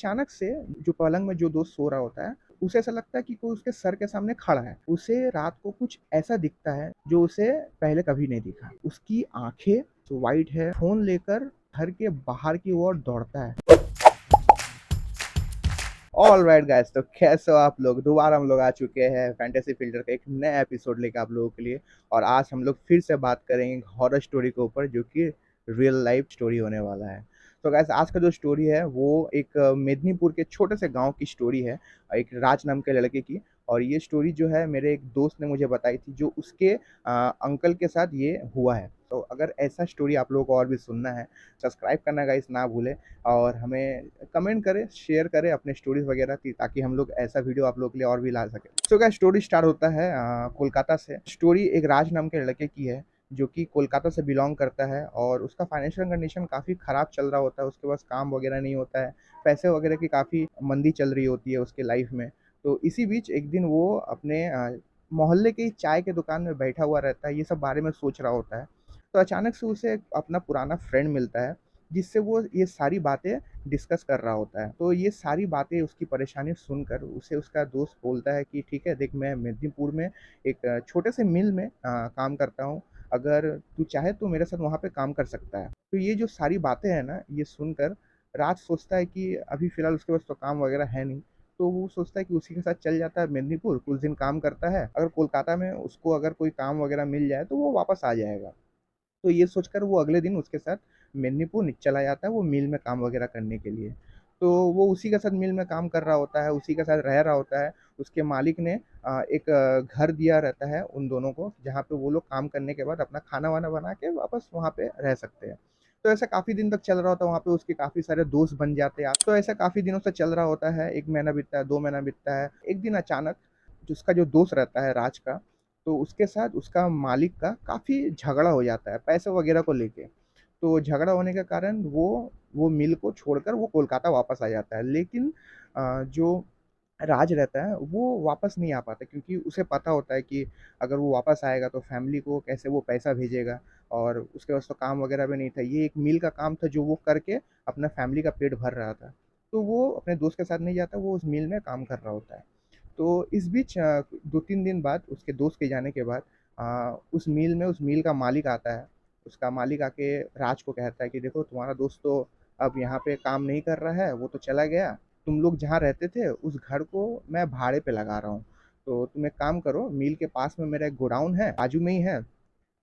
अचानक से जो पलंग में जो दोस्त सो रहा होता है, उसे ऐसा लगता है कि कोई उसके सर के सामने खड़ा है। उसे रात को कुछ ऐसा दिखता है जो उसे पहले कभी नहीं दिखा। उसकी आँखें जो वाइट है, फ़ोन लेकर घर के बाहर की ओर दौड़ता है। ऑलराइट गाइस, तो कैसे हो आप लोग? दोबारा हम लोग आ चुके हैं फैंटेसी फ़िल्टर का एक नया एपिसोड लेके आप लोगों के लिए। और आज हम लोग फिर से बात करेंगे एक हॉरर स्टोरी के ऊपर, जो कि रियल लाइफ स्टोरी होने वाला है। तो गाइस, आज का जो स्टोरी है वो एक मेदिनीपुर के छोटे से गाँव की स्टोरी है, एक राज नाम के लड़के की। और ये स्टोरी जो है मेरे एक दोस्त ने मुझे बताई थी, जो उसके अंकल के साथ ये हुआ है। तो अगर ऐसा स्टोरी आप लोगों को और भी सुनना है, सब्सक्राइब करना गाइस ना भूलें। और हमें कमेंट करें, शेयर करें अपने स्टोरीज़ वगैरह की, ताकि हम लोग ऐसा वीडियो आप लोगों के लिए और भी ला सकें। सो गाइस, स्टोरी स्टार्ट होता है कोलकाता से। स्टोरी एक राज नाम के लड़के की है, जो कि कोलकाता से बिलॉन्ग करता है और उसका फाइनेंशियल कंडीशन काफ़ी ख़राब चल रहा होता है। उसके पास काम वगैरह नहीं होता है, पैसे वगैरह की काफ़ी मंदी चल रही होती है उसके लाइफ में। तो इसी बीच एक दिन वो अपने मोहल्ले की चाय की दुकान में बैठा हुआ रहता है, ये सब बारे में सोच रहा होता है। तो अचानक से उसे एक अपना पुराना फ्रेंड मिलता है, जिससे वो ये सारी बातें डिस्कस कर रहा होता है। तो ये सारी बातें, उसकी परेशानी सुनकर उसे उसका दोस्त बोलता है कि ठीक है, देख, मैं मेदिनीपुर में एक छोटे से मिल में काम करता हूँ। अगर तू चाहे तो मेरे साथ वहाँ पे काम कर सकता है। तो ये जो सारी बातें हैं ना, ये सुनकर राज सोचता है कि अभी फ़िलहाल उसके पास तो काम वगैरह है नहीं। तो वो सोचता है कि उसी के साथ चल जाता है मेदिनीपुर, कुछ दिन काम करता है। अगर कोलकाता में उसको अगर कोई काम वगैरह मिल जाए तो वो वापस आ जाएगा। तो ये सोचकर वो अगले दिन उसके साथ मेदिनीपुर चला जाता है, वो मिल में काम वगैरह करने के लिए। तो वो उसी के साथ मिल में काम कर रहा होता है, उसी के साथ रह रहा होता है। उसके मालिक ने एक घर दिया रहता है उन दोनों को, जहाँ पे वो लोग काम करने के बाद अपना खाना-वाना बना के वापस वहाँ पे रह सकते हैं। तो ऐसा काफ़ी दिन तक चल रहा होता है, वहाँ पे उसके काफ़ी सारे दोस्त बन जाते हैं। तो ऐसा काफ़ी दिनों से चल रहा होता है, 1 महीना बीतता है, 2 महीना बीतता है। एक दिन अचानक जो उसका जो दोस्त रहता है राज का, तो उसके साथ उसका मालिक का काफ़ी झगड़ा हो जाता है, पैसे वगैरह को लेके। तो झगड़ा होने के कारण वो मिल को छोड़कर वो कोलकाता वापस आ जाता है। लेकिन जो राज रहता है वो वापस नहीं आ पाता, क्योंकि उसे पता होता है कि अगर वो वापस आएगा तो फैमिली को कैसे वो पैसा भेजेगा, और उसके पास तो काम वगैरह भी नहीं था। ये एक मिल का काम था जो वो करके अपना फैमिली का पेट भर रहा था। तो वो अपने दोस्त के साथ नहीं जाता, वो उस मिल में काम कर रहा होता है। तो इस बीच 2-3 दिन बाद, उसके दोस्त के जाने के बाद, उस मिल का मालिक आता है। उसका मालिक आके राज को कहता है कि देखो, तुम्हारा दोस्त तो अब यहाँ पे काम नहीं कर रहा है, वो तो चला गया। तुम लोग जहाँ रहते थे उस घर को मैं भाड़े पे लगा रहा हूँ। तो तुम एक काम करो, मिल के पास में मेरा एक गोडाउन है, बाजू में ही है।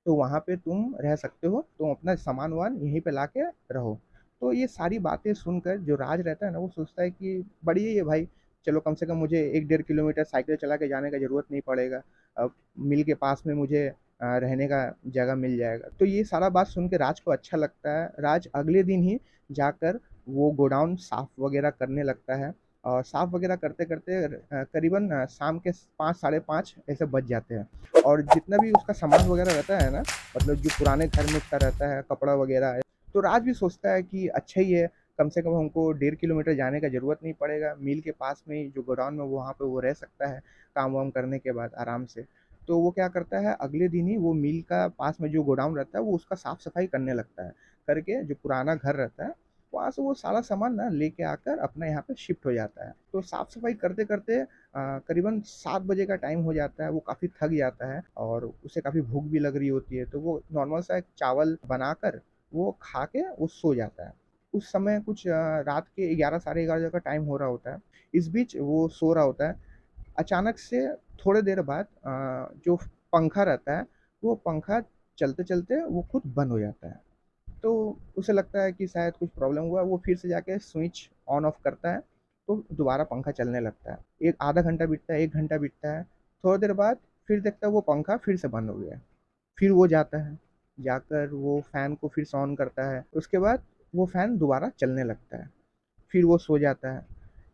तो वहाँ पे तुम रह सकते हो, तुम अपना सामान-वामान यहीं पे लाके रहो। तो ये सारी बातें सुनकर जो राज रहता है ना, वो सोचता है कि बढ़िया ही है भाई, चलो कम से कम मुझे 1 डेढ़ किलोमीटर साइकिल चला के जाने का ज़रूरत नहीं पड़ेगा। अब मिल के पास में मुझे रहने का जगह मिल जाएगा। तो ये सारा बात सुन के राज को अच्छा लगता है। राज अगले दिन ही जाकर वो गोडाउन साफ़ वगैरह करने लगता है। और साफ़ वगैरह करते-करते करीबन शाम के 5 साढ़े 5 ऐसे बज जाते हैं। और जितना भी उसका सामान वगैरह रहता है ना, मतलब जो पुराने घर में उसका रहता है, कपड़ा वगैरह है, तो राज भी सोचता है कि अच्छा ही है, कम से कम हमको 1.5 किलोमीटर जाने का ज़रूरत नहीं पड़ेगा। मिल के पास में ही जो गोडाउन में, वहाँ पे वो रह सकता है, काम-वाम करने के बाद आराम से। तो वो क्या करता है, अगले दिन ही वो मिल का पास में जो गोडाउन रहता है, वो उसका साफ-सफाई करने लगता है। करके जो पुराना घर रहता है, वहाँ से वो सारा सामान ना लेके आकर अपना यहाँ पे शिफ्ट हो जाता है। तो साफ-सफाई करते-करते करीबन 7 बजे का टाइम हो जाता है, वो काफ़ी थक जाता है और उसे काफ़ी भूख भी लग रही होती है, तो वो नॉर्मल सा एक चावल बनाकर वो खा के वो सो जाता है। उस समय कुछ रात के 11 साढ़े 11 का टाइम हो रहा होता है। इस बीच वो सो रहा होता है। अचानक से थोड़ी देर बाद जो पंखा रहता है, वो पंखा चलते-चलते वो खुद बंद हो जाता है। तो उसे लगता है कि शायद कुछ प्रॉब्लम हुआ, वो फिर से जाके स्विच ऑन ऑफ करता है, तो दोबारा पंखा चलने लगता है। एक आधा घंटा बीतता है, 1 घंटा बीतता है, थोड़ी देर बाद फिर देखता है वो पंखा फिर से बंद हो गया है। फिर वो जाता है, जाकर वो फ़ैन को फिर से ऑन करता है, उसके बाद वो फ़ैन दोबारा चलने लगता है, फिर वो सो जाता है।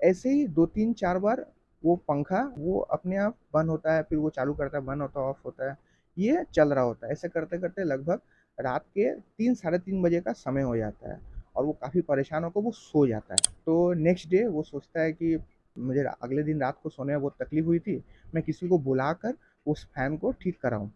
ऐसे ही 2-3-4 बार वो पंखा वो अपने आप बंद होता है, फिर वो चालू करता है, बंद होता है, ऑफ होता है। ये चल रहा होता है। ऐसे करते-करते लगभग रात के 3 साढ़े 3 बजे का समय हो जाता है और वो काफ़ी परेशान होकर वो सो जाता है। तो नेक्स्ट डे वो सोचता है कि मुझे अगले दिन रात को सोने में बहुत तकलीफ़ हुई थी, मैं किसी को बुलाकर उस फ़ैन को ठीक कराऊँ।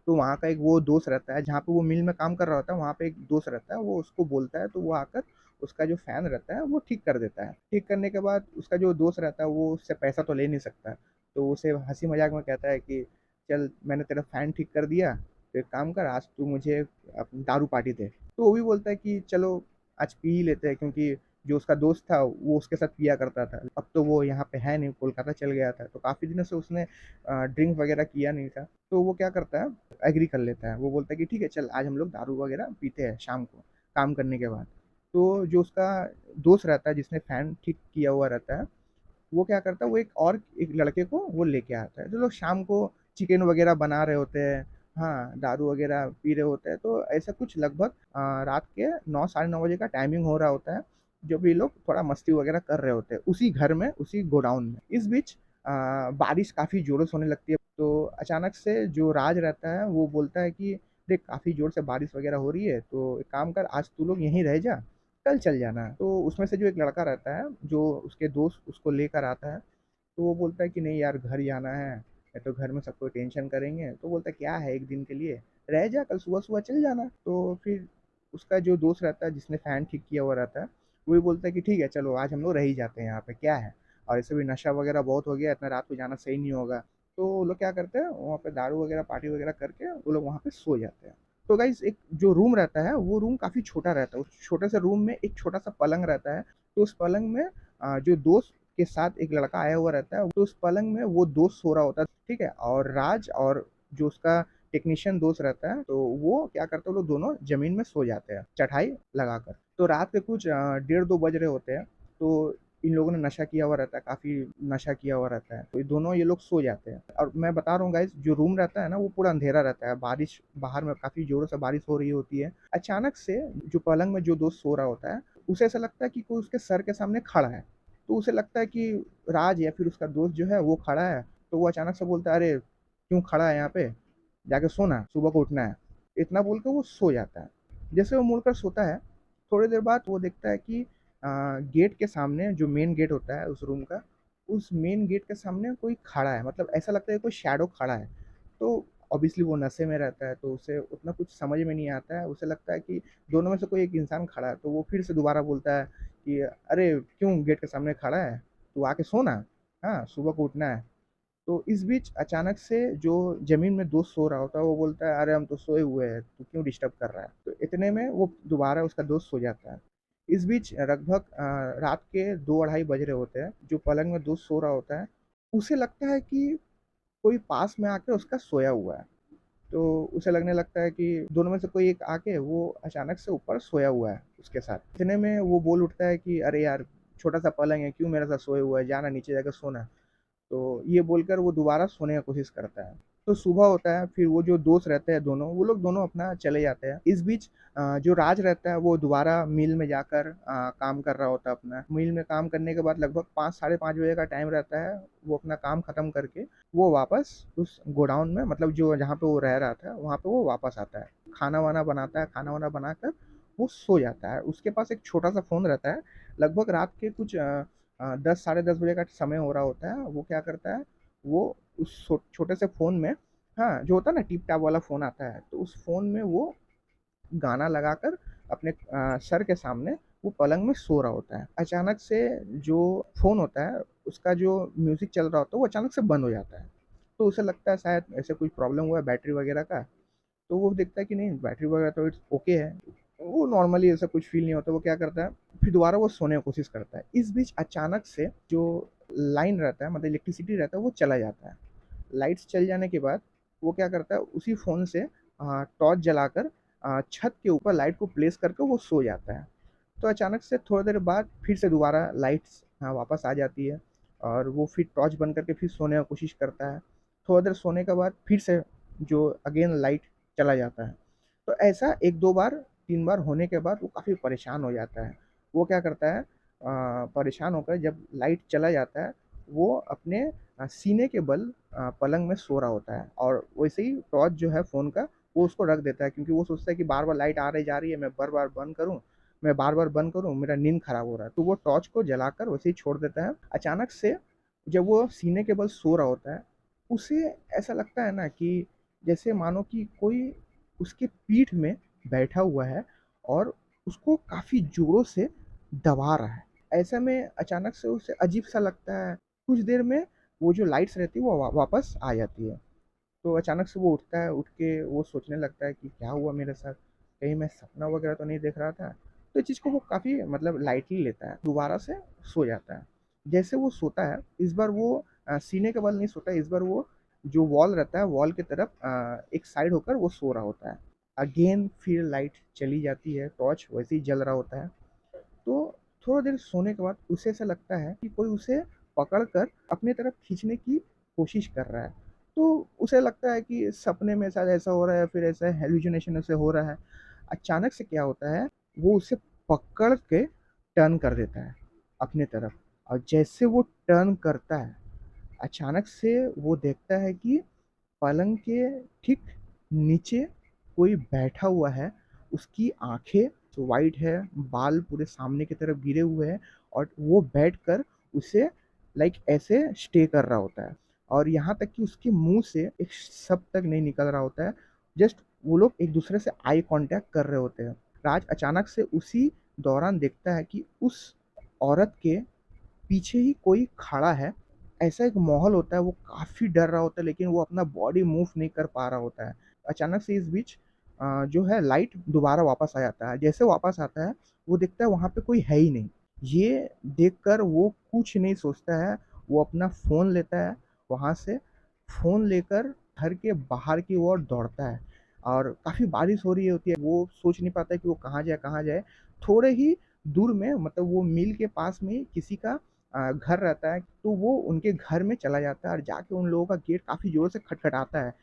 तो वहाँ का एक वो दोस्त रहता है, जहाँ पे वो मिल में काम कर रहा होता है, वहाँ पे एक दोस्त रहता है, वो उसको बोलता है, तो वो आकर उसका जो फ़ैन रहता है वो ठीक कर देता है। ठीक करने के बाद उसका जो दोस्त रहता है वो उससे पैसा तो ले नहीं सकता, तो उसे हँसी-मज़ाक में कहता है कि चल मैंने तेरा फ़ैन ठीक कर दिया, तो एक काम कर आज तू मुझे दारू पार्टी दे। तो वो भी बोलता है कि चलो आज पी ही लेते हैं, क्योंकि जो उसका दोस्त था वो उसके साथ पिया करता था। अब तो वो यहाँ पे है नहीं, कोलकाता चल गया था, तो काफ़ी दिनों से उसने ड्रिंक वग़ैरह किया नहीं था। तो वो क्या करता है, एग्री कर लेता है। वो बोलता है कि ठीक है चल आज हम लोग दारू वग़ैरह पीते हैं शाम को, काम करने के बाद। तो जो उसका दोस्त रहता है जिसने फ़ैन ठीक किया हुआ रहता है, वो क्या करता है, वो एक लड़के को वो लेके आता है। तो लोग शाम को चिकन वग़ैरह बना रहे होते हैं, हाँ, दारू वग़ैरह पी रहे होते हैं। तो ऐसा कुछ लगभग रात के 9 साढ़े 9 बजे का टाइमिंग हो रहा होता है, जब ये लोग थोड़ा मस्ती वग़ैरह कर रहे होते हैं, उसी घर में, उसी गोडाउन में। इस बीच बारिश काफ़ी ज़ोरों से होने लगती है, तो अचानक से जो राज रहता है, वो बोलता है कि देख काफ़ी ज़ोर से बारिश वग़ैरह हो रही है, तो एक काम कर आज तू लोग यहीं रह जा, कल चल जाना। तो उसमें से जो एक लड़का रहता है, जो उसके दोस्त उसको लेकर आता है, तो वो बोलता है कि नहीं यार घर जाना है, नहीं तो घर में सब कोई टेंशन करेंगे। तो बोलता है क्या है एक दिन के लिए, रह जा कल सुबह-सुबह चल जाना। तो फिर उसका जो दोस्त रहता है जिसने फ़ैन ठीक किया हुआ रहता है, वो भी बोलता है कि ठीक है चलो आज हम लोग रह ही जाते हैं यहाँ पे, क्या है? और ऐसे भी नशा वगैरह बहुत हो गया, इतना रात को जाना सही नहीं होगा। तो वो लोग क्या करते हैं, वहाँ पे दारू वगैरह पार्टी वगैरह करके वो लोग वहाँ पे सो जाते हैं। तो गाइज़ एक जो रूम रहता है, वो रूम काफ़ी छोटा रहता है। उस छोटे से रूम में एक छोटा-सा पलंग रहता है। तो उस पलंग में जो दोस्त के साथ एक लड़का आया हुआ रहता है, तो उस पलंग में वो दोस्त सो रहा होता है, ठीक है? और राज और जो उसका टेक्नीशियन दोस्त रहता है, तो वो क्या करते हैं, वो लोग दोनों ज़मीन में सो जाते हैं, चटाई लगाकर। तो रात के कुछ डेढ़ 2 बज रहे होते हैं, तो इन लोगों ने नशा किया हुआ रहता है, काफ़ी नशा किया हुआ रहता है, तो ये दोनों ये लोग सो जाते हैं। और मैं बता रहा हूँ गाइज़, जो रूम रहता है ना, वो पूरा अंधेरा रहता है, बारिश बाहर में काफ़ी ज़ोरों से बारिश हो रही होती है। अचानक से जो पलंग में जो दोस्त सो रहा होता है, उसे ऐसा लगता है कि कोई उसके सर के सामने खड़ा है। तो उसे लगता है कि राज या फिर उसका दोस्त जो है वो खड़ा है, तो वो अचानक से बोलता है, "अरे! क्यों खड़ा है यहाँ पे? जाके सो ना, सुबह को उठना है।" इतना बोल के वो सो जाता है। जैसे वो मुड़कर सोता है, थोड़ी देर बाद वो देखता है कि गेट के सामने जो मेन गेट होता है उस रूम का, उस मेन गेट के सामने कोई खड़ा है, मतलब ऐसा लगता है कोई शैडो खड़ा है। तो ऑब्वियसली वो नशे में रहता है, तो उसे उतना कुछ समझ में नहीं आता है, उसे लगता है कि दोनों में से कोई एक इंसान खड़ा है, तो वो फिर से दोबारा बोलता है कि अरे! क्यों गेट के सामने खड़ा है? तू आके सो ना, हाँ, सुबह को उठना है। तो इस बीच अचानक से जो ज़मीन में दोस्त सो रहा होता है, वो बोलता है, "अरे! हम तो सोए हुए हैं, तू क्यों डिस्टर्ब कर रहा है?" तो इतने में वो दोबारा उसका दोस्त सो जाता है। इस बीच लगभग रात के 2 अढ़ाई बज रहे होते हैं, जो पलंग में दोस्त सो रहा होता है, उसे लगता है कि कोई पास में आके उसका सोया हुआ है। तो उसे लगने लगता है कि दोनों में से कोई एक आके वो अचानक से ऊपर सोया हुआ है उसके साथ। इतने में वो बोल उठता है कि अरे यार! छोटा-सा पलंग है, क्यों मेरे साथ सोए हुआ है? जा ना नीचे जाके सो ना। तो ये बोलकर वो दोबारा सोने का कोशिश करता है। तो सुबह होता है, फिर वो जो दोस्त रहते हैं दोनों, वो लोग दोनों अपना चले जाते हैं। इस बीच जो राज रहता है वो दोबारा मिल में जाकर काम कर रहा होता है अपना। मिल में काम करने के बाद लगभग 5 साढ़े 5 बजे का टाइम रहता है, वो अपना काम खत्म करके वो वापस उस गोडाउन में, मतलब जो जहाँ पे वो रह रहा था, वहाँ पे वो वापस आता है। खाना-वाना बनाता है, खाना-वाना बनाकर वो सो जाता है। उसके पास एक छोटा-सा फ़ोन रहता है, लगभग रात के कुछ 10 साढ़े 10 बजे का समय हो रहा होता है। वो क्या करता है, वो उस छोटे से फ़ोन में, हाँ, जो होता है ना टिप-टॉप वाला फ़ोन आता है, तो उस फ़ोन में वो गाना लगाकर अपने सर के सामने वो पलंग में सो रहा होता है। अचानक से जो फ़ोन होता है, उसका जो म्यूज़िक चल रहा होता है, वो अचानक से बंद हो जाता है। तो उसे लगता है शायद ऐसे कुछ प्रॉब्लम हुआ है बैटरी वगैरह का, तो वो देखता है कि नहीं बैटरी वगैरह तो इट्स ओके है। वो नॉर्मली ऐसा कुछ फ़ील नहीं होता, वो क्या करता है, फिर दोबारा वो सोने की कोशिश करता है। इस बीच अचानक से जो लाइन रहता है, मतलब इलेक्ट्रिसिटी रहता है, वो चला जाता है। लाइट्स चल जाने के बाद वो क्या करता है, उसी फ़ोन से टॉर्च जलाकर छत के ऊपर लाइट को प्लेस करके वो सो जाता है। तो अचानक से थोड़ी देर बाद फिर से दोबारा लाइट्स वापस आ जाती है, और वो फिर टॉर्च बंद करके फिर सोने की कोशिश करता है। थोड़ी देर सोने के बाद फिर से जो अगेन लाइट चला जाता है। तो ऐसा 1-2 बार, 3 बार होने के बाद वो काफ़ी परेशान हो जाता है। वो क्या करता है, परेशान होकर जब लाइट चला जाता है, वो अपने सीने के बल पलंग में सो रहा होता है, और वैसे ही टॉर्च जो है फ़ोन का, वो उसको रख देता है, क्योंकि वो सोचता है कि बार-बार लाइट आ रही जा रही है, मैं बार-बार बंद करूँ, मेरा नींद खराब हो रहा है। तो वो टॉर्च को जलाकर वैसे ही छोड़ देता है। अचानक से जब वो सीने के बल सो रहा होता है, उसे ऐसा लगता है ना कि जैसे मानो कि कोई उसकी पीठ में बैठा हुआ है, और उसको काफ़ी ज़ोरों से दबा रहा है। ऐसे में अचानक से उसे अजीब-सा लगता है। कुछ देर में वो जो लाइट्स रहती है वो वापस आ जाती है। तो अचानक से वो उठता है, उठ के वो सोचने लगता है कि क्या हुआ मेरे साथ? कहीं मैं सपना वगैरह तो नहीं देख रहा था? तो इस चीज़ को वो काफ़ी मतलब लाइटली लेता है, दोबारा से सो जाता है। जैसे वो सोता है, इस बार वो सीने के बल नहीं सोता है, इस बार वो जो वॉल रहता है, वॉल की तरफ एक साइड होकर वो सो रहा होता है। अगेन फिर लाइट चली जाती है, टॉर्च वैसे ही जल रहा होता है। तो थोड़ा देर सोने के बाद उसे ऐसा लगता है कि कोई उसे पकड़ कर अपनी तरफ खींचने की कोशिश कर रहा है। तो उसे लगता है कि सपने में शायद ऐसा हो रहा है, फिर ऐसा हेलुसिनेशन ऐसे हो रहा है। अचानक से क्या होता है, वो उसे पकड़ के टर्न कर देता है अपनी तरफ, और जैसे वो टर्न करता है, अचानक से वो देखता है कि पलंग के ठीक नीचे कोई बैठा हुआ है। उसकी आँखें जो वाइट है, बाल पूरे सामने की तरफ गिरे हुए हैं, और वो बैठकर उसे लाइक ऐसे स्टे कर रहा होता है। और यहाँ तक कि उसके मुँह से एक शब्द तक नहीं निकल रहा होता है। जस्ट वो लोग एक-दूसरे से आई कॉन्टैक्ट कर रहे होते हैं। राज अचानक से उसी दौरान देखता है कि उस औरत के पीछे ही कोई खड़ा है। ऐसा एक माहौल होता है, वो काफ़ी डर रहा होता है, लेकिन वो अपना बॉडी मूव नहीं कर पा रहा होता है। अचानक से इस बीच जो है लाइट दोबारा वापस आ जाता है। जैसे वापस आता है, वो देखता है वहाँ पे कोई है ही नहीं। ये देखकर वो कुछ नहीं सोचता है, वो अपना फ़ोन लेता है, वहाँ से फ़ोन लेकर घर के बाहर की ओर दौड़ता है। और काफ़ी बारिश हो रही होती है, वो सोच नहीं पाता है कि वो कहाँ जाए, कहाँ जाए? थोड़े ही दूर में मतलब वो मिल के पास में किसी का घर रहता है, तो वो उनके घर में चला जाता है और जाके उन लोगों का गेट काफ़ी ज़ोर से खटखटाता है।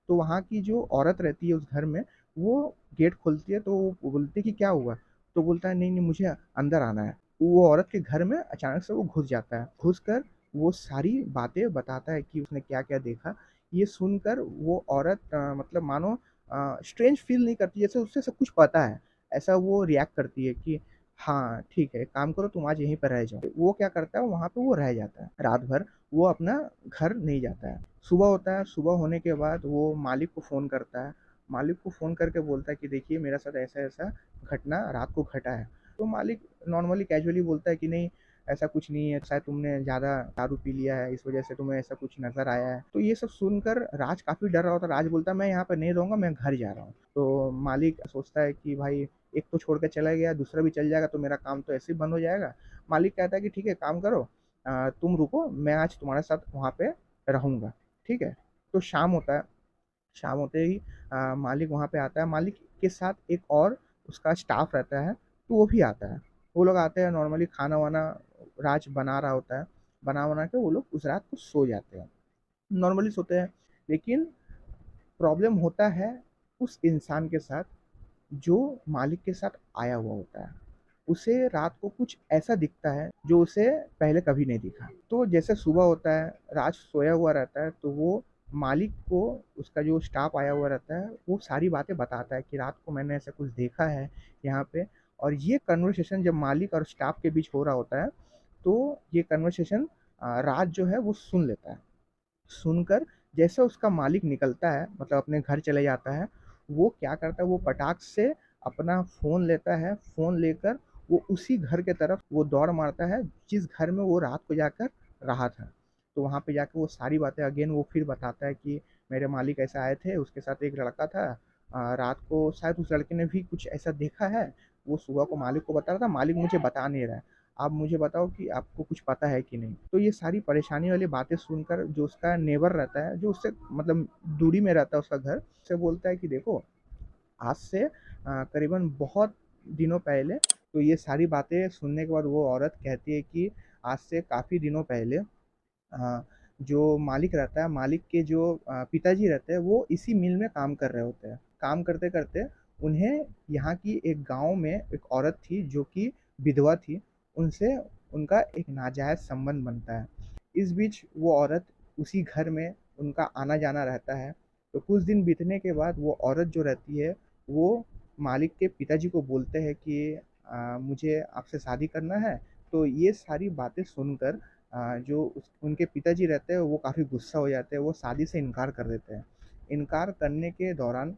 तो वहाँ की जो औरत रहती है उस घर में, वो गेट खोलती है, तो वो बोलती है कि क्या हुआ? तो बोलता है नहीं, नहीं मुझे अंदर आना है। वो औरत के घर में अचानक से वो घुस जाता है। घुसकर वो सारी बातें बताता है कि उसने क्या-क्या देखा। ये सुनकर वो औरत मतलब मानो स्ट्रेंज फ़ील नहीं करती, जैसे उसे सब कुछ पता है। ऐसा वो रिएक्ट करती है कि हाँ, ठीक है, एक काम करो तुम आज यहीं पे रह जाओ। वो क्या करता है, वहाँ पे वो रह जाता है रात भर, वो अपना घर नहीं जाता है। सुबह होता है, सुबह होने के बाद वो मालिक को फ़ोन करता है। मालिक को फ़ोन करके बोलता है कि देखिए मेरे साथ ऐसा-ऐसा घटना रात को घटा है। तो मालिक नॉर्मली कैजुअली बोलता है कि नहीं, ऐसा कुछ नहीं है, शायद तुमने ज़्यादा दारू पी लिया है, इस वज़ह से तुम्हें ऐसा कुछ नज़र आया है। तो ये सब सुनकर राज काफ़ी डर रहा होता है। राज बोलता है मैं यहाँ पे नहीं रहूँगा, मैं घर जा रहा हूँ। तो मालिक सोचता है कि भाई एक तो छोड़ के चला गया, दूसरा भी चल जाएगा तो मेरा काम तो ऐसे ही बंद हो जाएगा। मालिक कहता है कि ठीक है काम करो, तुम रुको, मैं आज तुम्हारे साथ वहाँ पे रहूँगा, ठीक है? तो शाम होता है, शाम होते ही मालिक वहाँ पे आता है। मालिक के साथ एक और उसका स्टाफ रहता है, तो वो भी आता है। वो लोग आते हैं, नॉर्मली खाना-वाना राज बना रहा होता है। बना-वना के वो लोग उस रात को सो जाते हैं। नॉर्मली सोते हैं, लेकिन प्रॉब्लम होता है उस इंसान के साथ जो मालिक के साथ आया हुआ होता है। उसे रात को कुछ ऐसा दिखता है जो उसे पहले कभी नहीं दिखा। तो जैसे सुबह होता है, राज सोया हुआ रहता है, तो वो मालिक को, उसका जो स्टाफ आया हुआ रहता है, वो सारी बातें बताता है कि रात को मैंने ऐसा कुछ देखा है यहाँ पे। और ये कन्वर्सेशन जब मालिक और स्टाफ के बीच हो रहा होता है, तो ये कन्वर्सेशन राज जो है वो सुन लेता है। सुनकर जैसे उसका मालिक निकलता है, मतलब अपने घर चले जाता है, वो क्या करता है, वो फटाक से अपना फ़ोन लेता है, फ़ोन लेकर वो उसी घर के तरफ वो दौड़ मारता है, जिस घर में वो रात को जाकर रहा था। तो वहाँ पे जाके वो सारी बातें अगेन वो फिर बताता है कि मेरे मालिक ऐसे आए थे, उसके साथ एक लड़का था, रात को शायद उस लड़के ने भी कुछ ऐसा देखा है, वो सुबह को मालिक को बता रहा था, मालिक मुझे बता नहीं रहा है। आप मुझे बताओ कि आपको कुछ पता है कि नहीं? तो ये सारी परेशानी वाली बातें सुनकर जो उसका नेबर रहता है, जो उससे मतलब दूरी में रहता है उसका घर, उससे बोलता है कि देखो, आज से करीबन बहुत दिनों पहले, तो ये सारी बातें सुनने के बाद वो औरत कहती है कि आज से काफ़ी दिनों पहले जो मालिक रहता है, मालिक के जो पिताजी रहते हैं, वो इसी मिल में काम कर रहे होते हैं। काम करते-करते उन्हें यहाँ की एक गाँव में एक औरत थी जो कि विधवा थी, उनसे उनका एक नाजायज़ संबंध बनता है। इस बीच वो औरत उसी घर में उनका आना-जाना रहता है। तो कुछ दिन बीतने के बाद वो औरत जो रहती है, वो मालिक के पिताजी को बोलते हैं कि मुझे आपसे शादी करना है। तो ये सारी बातें सुनकर जो उनके पिताजी रहते हैं वो काफ़ी गुस्सा हो जाते हैं, वो शादी से इनकार कर देते हैं। इनकार करने के दौरान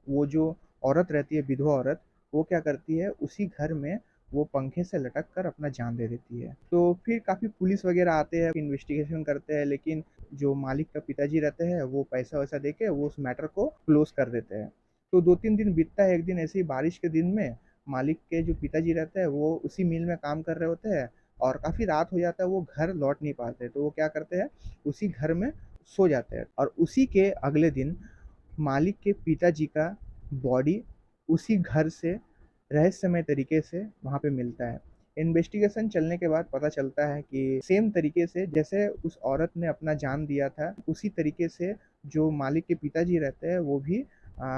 वो जो औरत रहती है, विधवा औरत, वो क्या करती है, उसी घर में वो पंखे से लटक कर अपना जान दे देती है। तो फिर काफ़ी पुलिस वगैरह आते हैं, इन्वेस्टिगेशन करते हैं, लेकिन जो मालिक का पिताजी रहते हैं वो पैसा-वैसा देके वो उस मैटर को क्लोज़ कर देते हैं। तो 2-3 दिन बीतता है, एक दिन ऐसे ही बारिश के दिन में मालिक के जो पिताजी रहते हैं वो उसी मिल में काम कर रहे होते हैं और काफ़ी रात हो जाता है, वो घर लौट नहीं पाते। तो वो क्या करते हैं, उसी घर में सो जाते हैं और उसी के अगले दिन मालिक के पिताजी का बॉडी उसी घर से रहस्यमय तरीके से वहाँ पे मिलता है। इन्वेस्टिगेशन चलने के बाद पता चलता है कि सेम तरीके से जैसे उस औरत ने अपना जान दिया था, उसी तरीके से जो मालिक के पिताजी रहते हैं वो भी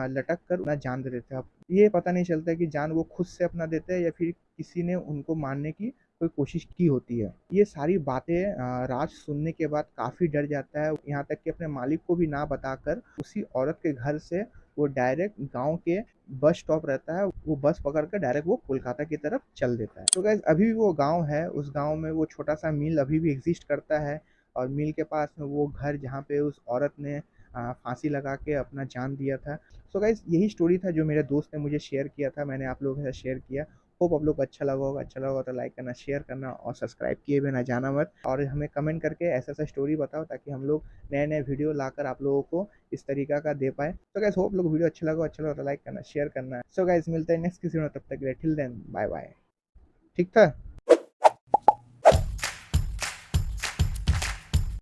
लटक कर अपना जान दे देते हैं। अब ये पता नहीं चलता कि जान वो खुद से अपना देते हैं या फिर किसी ने उनको मारने की कोई कोशिश की होती है। ये सारी बातें राज सुनने के बाद काफ़ी डर जाता है, यहाँ तक कि अपने मालिक को भी ना बताकर उसी औरत के घर से वो डायरेक्ट गाँव के बस स्टॉप रहता है, वो बस पकड़ कर डायरेक्ट वो कोलकाता की तरफ चल देता है। तो गाइज़ अभी भी वो गाँव है, उस गाँव में वो छोटा-सा मिल अभी भी एग्ज़िस्ट करता है और मिल के पास में वो घर जहाँ पे उस औरत ने फांसी लगा के अपना जान दिया था। सो गाइज़ यही स्टोरी था जो मेरे दोस्त ने मुझे शेयर किया था, मैंने आप लोगों के साथ शेयर किया। होप आप लोग को अच्छा लगा होगा, अच्छा लगा होगा तो लाइक करना, शेयर करना और सब्सक्राइब किए बिना जाना मत और हमें कमेंट करके ऐसा-ऐसा स्टोरी बताओ ताकि हम लोग नए-नए वीडियो लाकर आप लोगों को इस तरीका का दे पाएँ। तो गाइस होप लोग वीडियो अच्छा लगा तो लाइक करना, शेयर करना। सो गाइस मिलते हैं नेक्स्ट किसी में, तब तक के लिए टिल देन बाय बाय। ठीक था?